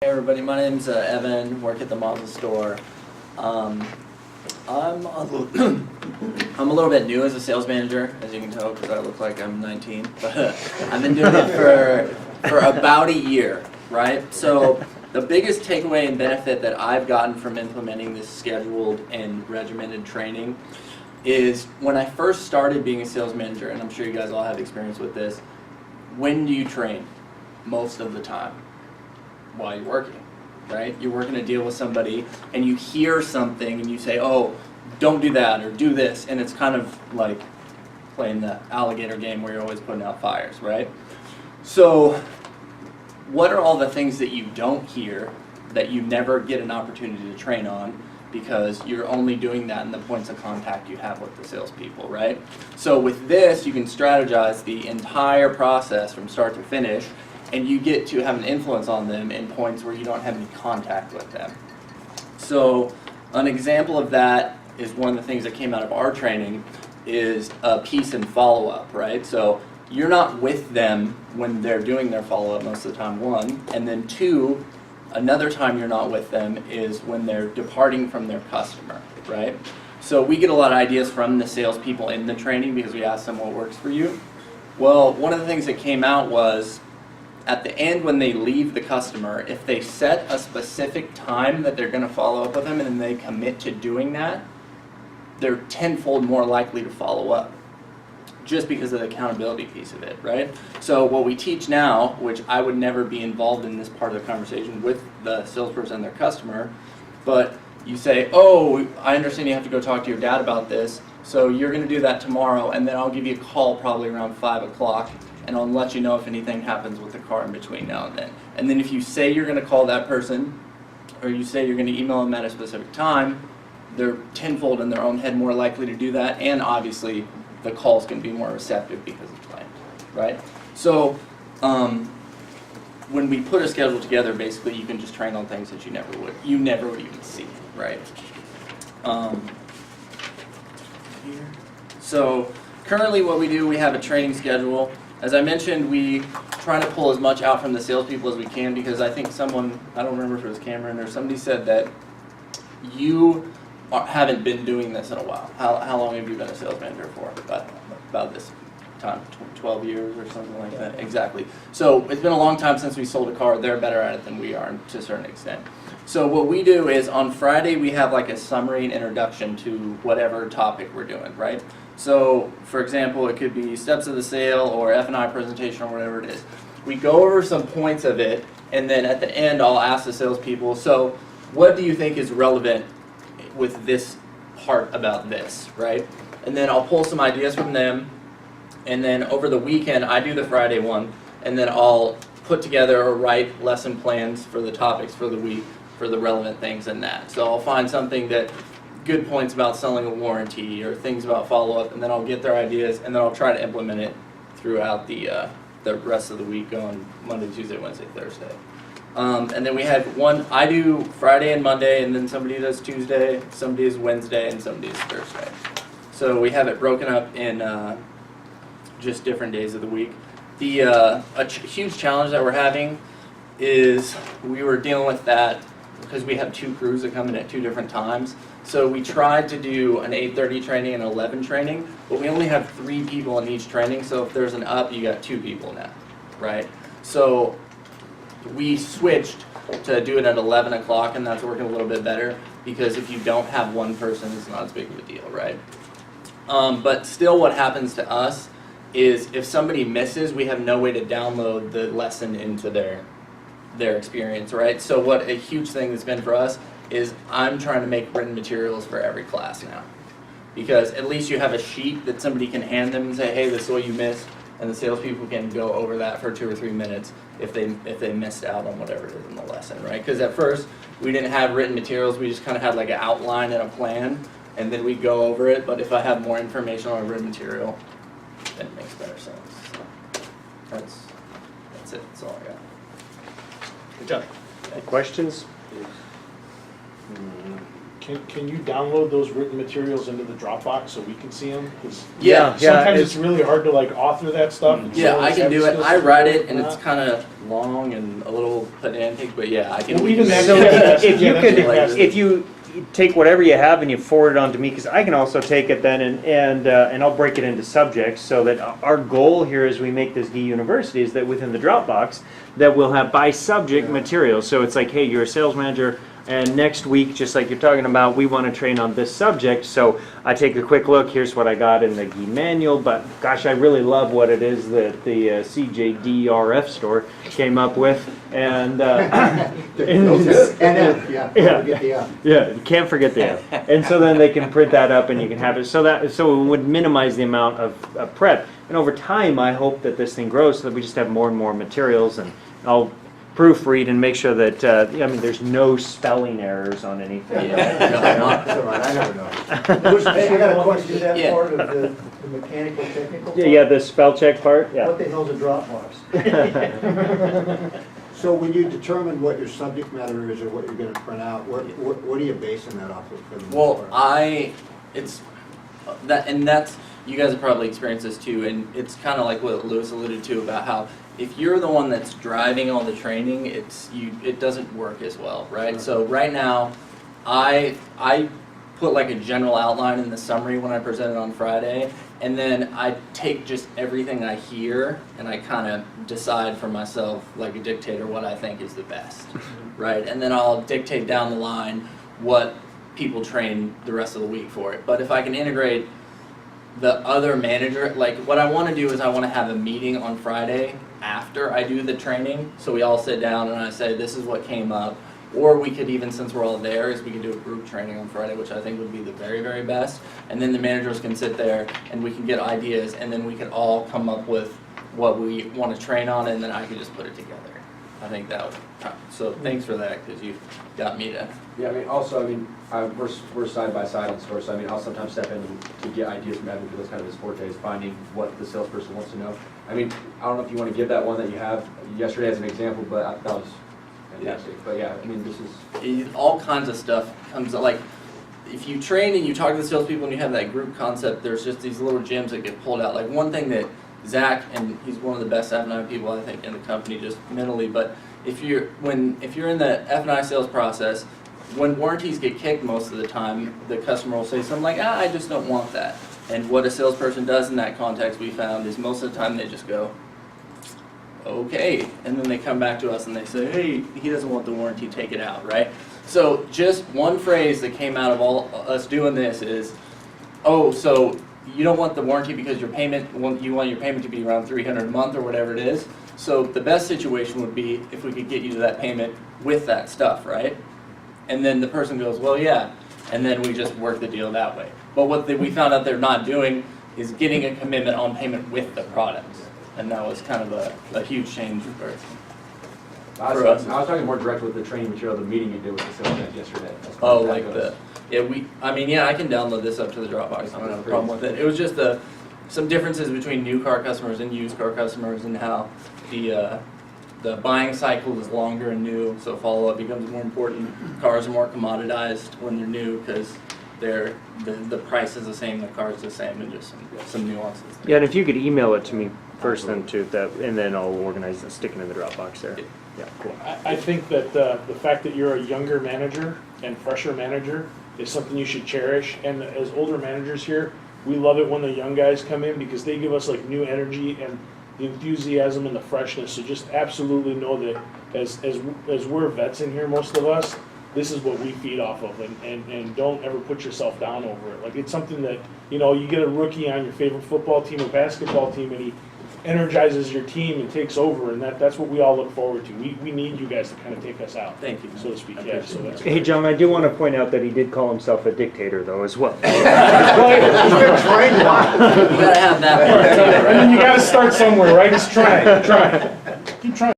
Hey everybody, my name's Evan, work at the Mazda store. I'm a little bit new as a sales manager, as you can tell because I look like I'm 19, but I've been doing it for about a year, right? So the biggest takeaway and benefit that I've gotten from implementing this scheduled and regimented training is when I first started being a sales manager, and I'm sure you guys all have experience with this, when do you train? Most of the time. While you're working, right? You're working a deal with somebody and you hear something and you say, oh, don't do that or do this, and it's kind of like playing the alligator game where you're always putting out fires, right? So what are all the things that you don't hear that you never get an opportunity to train on because you're only doing that in the points of contact you have with the salespeople, right? So with this, you can strategize the entire process from start to finish, and you get to have an influence on them in points where you don't have any contact with them. So an example of that is one of the things that came out of our training is a piece and follow-up, right? So you're not with them when they're doing their follow-up most of the time, one, and then two, another time you're not with them is when they're departing from their customer, right? So we get a lot of ideas from the salespeople in the training because we ask them what works for you. Well, one of the things that came out was at the end when they leave the customer, if they set a specific time that they're going to follow up with them and then they commit to doing that, they're tenfold more likely to follow up just because of the accountability piece of it, right? So what we teach now, which I would never be involved in this part of the conversation with the salesperson and their customer, but you say, oh, I understand you have to go talk to your dad about this, so you're going to do that tomorrow, and then I'll give you a call probably around 5 o'clock. And I'll let you know if anything happens with the car in between now and then. And then if you say you're going to call that person, or you say you're going to email them at a specific time, they're tenfold in their own head more likely to do that, and obviously the calls can be more receptive because it's planned, right? So when we put a schedule together, basically you can just train on things that you never would even see, right? So currently what we do, we have a training schedule. As I mentioned, we try to pull as much out from the salespeople as we can because I think someone, I don't remember if it was Cameron or somebody said that you haven't been doing this in a while. How long have you been a sales manager for? About this time, 12 years or something like that. Exactly. So it's been a long time since we sold a car. They're better at it than we are to a certain extent. So what we do is on Friday we have like a summary and introduction to whatever topic we're doing, right? So, for example, it could be steps of the sale or F&I presentation or whatever it is. We go over some points of it, and then at the end I'll ask the salespeople, so what do you think is relevant with this part about this, right? And then I'll pull some ideas from them, and then over the weekend I do the Friday one, and then I'll put together or write lesson plans for the topics for the week for the relevant things in that. So I'll find something that good points about selling a warranty or things about follow-up, and then I'll get their ideas and then I'll try to implement it throughout the rest of the week on Monday, Tuesday, Wednesday, Thursday. And then we have I do Friday and Monday, and then somebody does Tuesday, somebody does Wednesday, and somebody does Thursday. So we have it broken up in just different days of the week. A huge challenge that we're having is we were dealing with that because we have two crews that come in at two different times. So we tried to do an 8:30 training and 11 training, but we only have 3 people in each training, so if there's an up, you got 2 people now, right? So we switched to do it at 11 o'clock, and that's working a little bit better, because if you don't have one person, it's not as big of a deal, right? But still what happens to us is if somebody misses, we have no way to download the lesson into their experience, right? So what a huge thing has been for us is I'm trying to make written materials for every class now. Because at least you have a sheet that somebody can hand them and say, hey, this is what you missed, and the salespeople can go over that for 2 or 3 minutes if they missed out on whatever it is in the lesson, right? Because at first, we didn't have written materials, we just kind of had like an outline and a plan, and then we'd go over it, but if I have more information on a written material, then it makes better sense. So that's it, that's all I got. Good job. Any questions? Can you download those written materials into the Dropbox so we can see them? Yeah. Sometimes it's really hard to like author that stuff. And Yeah, so I it's can do it. skills I to write do it, and that. it's kind of long and a little pedantic, but yeah, I can. Well, even that- So if you Yeah, could, that's if you take whatever you have and you forward it on to me, because I can also take it then and I'll break it into subjects, so that our goal here as we make this D-University is that within the Dropbox, that we'll have by subject material. So it's like, hey, you're a sales manager, and next week, just like you're talking about, we want to train on this subject. So I take a quick look, here's what I got in the GE manual, but gosh, I really love what it is that the CJDRF store came up with. And, yeah, you can't forget the F. And so then they can print that up and you can have it. So it would minimize the amount of prep. And over time, I hope that this thing grows so that we just have more and more materials, and I'll proofread and make sure that, I mean, there's no spelling errors on anything. That's all right, I never know. Hey, I got a question, is that Yeah. part of the mechanical technical part? Yeah, the spell check part, What yeah. the hell's a Dropbox? So when you determine what your subject matter is or what you're gonna print out, what are you basing that off of? for the most Well, part? that's, you guys have probably experienced this too, and it's kind of like what Lewis alluded to about how if you're the one that's driving all the training, it doesn't work as well, right? Sure. So right now, I put like a general outline in the summary when I present it on Friday, and then I take just everything I hear and I kind of decide for myself, like a dictator, what I think is the best, right? And then I'll dictate down the line what people train the rest of the week for it. But if I can integrate the other manager, like what I want to do is I want to have a meeting on Friday after I do the training, so we all sit down and I say, this is what came up. Or we could even, since we're all there, is we could do a group training on Friday, which I think would be the very, very best. And then the managers can sit there and we can get ideas, and then we could all come up with what we want to train on, and then I could just put it together. I think that would, so thanks for that, because you got me to. Yeah, I mean, also, I mean, we're side by side on store, so I mean, I'll sometimes step in to get ideas from Evan, because that's kind of his forte, is finding what the salesperson wants to know. I mean, I don't know if you want to give that one that you have yesterday as an example, but that was fantastic. But yeah, I mean, this is... All kinds of stuff comes up, like, if you train and you talk to the salespeople and you have that group concept, there's just these little gems that get pulled out. Like one thing that Zach, and he's one of the best F&I people I think in the company just mentally, but if you're in the F&I sales process, when warranties get kicked most of the time, the customer will say something like, I just don't want that. And what a salesperson does in that context, we found, is most of the time they just go, okay, and then they come back to us and they say, hey, he doesn't want the warranty, take it out, right? So just one phrase that came out of all us doing this is, oh, so you don't want the warranty because your payment, you want your payment to be around $300 a month or whatever it is. So the best situation would be if we could get you to that payment with that stuff, right? And then the person goes, well, yeah, and then we just work the deal that way. But what we found out they're not doing is getting a commitment on payment with the product. And that was kind of a huge change for I for was us. talking more direct with the training material, the meeting you did with the sales guys yesterday. As far Oh, as that like goes. I can download this up to the Dropbox. I don't have a problem with it. It was just some differences between new car customers and used car customers, and how the buying cycle is longer and new, so follow-up becomes more important. Cars are more commoditized when they're new because the price is the same, the car is the same, and just some nuances. Yeah, and if you could email it to me first then too, and then I'll organize and stick it in the Dropbox there. Yeah, cool. I think that the fact that you're a younger manager and fresher manager is something you should cherish. And as older managers here, we love it when the young guys come in because they give us like new energy and the enthusiasm and the freshness. So just absolutely know that as we're vets in here, most of us, this is what we feed off of, and don't ever put yourself down over it. Like it's something that, you get a rookie on your favorite football team or basketball team and he energizes your team and takes over, and that's what we all look forward to. We need you guys to kind of take us out. Thank you. So to speak. Yeah, so that's Hey, John, I do want to point out that he did call himself a dictator, though, as well. He's been trained a lot. You gotta have that part too, right? And then you got to start somewhere, right? Just try. Keep trying.